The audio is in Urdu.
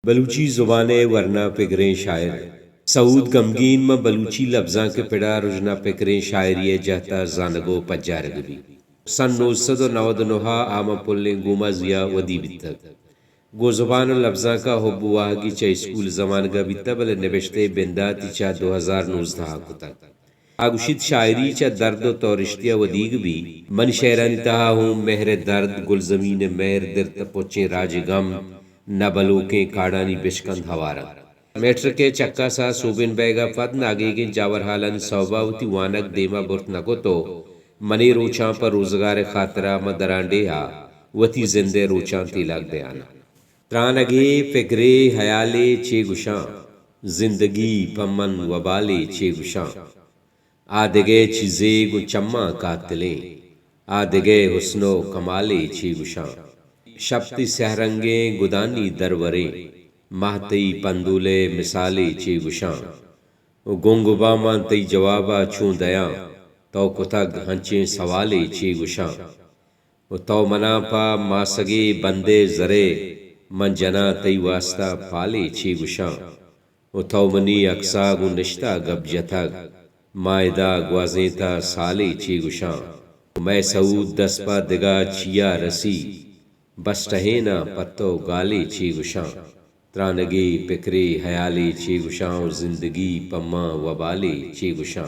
بلوچی زبان ورنہ پگریں شاعر سعود غمگین میں بلوچی لفظاں کے پڑا رجنا پکریں شاعری جہتا زانگو پجارگبی سن 999 آما پلیں گوما زیا ودی بیتک گو زبان لفظاں کا حب واہگی چا اسکول زمانگا بیتا بل نوشتے بنداتی چا 2019 کتا آگوشید شاعری چا درد و تورشتیا ودیگ بھی من شعرانی تہا ہوں مہر درد گل زمین مہر در تپوچیں راج غم نبلوکیں کاڑانی بشکند ہوارا میٹر کے چکا سا سوبن بیگا فد ناگیگن جاور حالن صوباوتی وانک دیما برت نکو تو منی روچاں پر روزگار خاطرہ مدرانڈے ہا وتی زندے روچاں تیلاک دیانا ترانگے فکرے حیالے چے گشاں زندگی پمن وبالے چے گشاں آدگے چیزے گو چمہ قاتلیں آدگے حسن و کمالے چے گشاں شبتی سہرنگیں گدانی دروریں مہتی پندولے مثالے چے گشاں گنگ باما تی جوابا چون دیاں تو کتگ ہنچیں سوالے چے گشاں تو مناپا ماسگے بندے زرے من جنا تی واسطہ پالے چے گشاں تو منی اکسا گو نشتہ گب جتگ مائدہ گوازیتا سالے چے گشاں میں سعود دسپا دگا چیا رسی بس ٹہینا پتو گالے چے گشاں ترانگی پکرے حیالے چے گشاں زندگی پما وبالے چے گشاں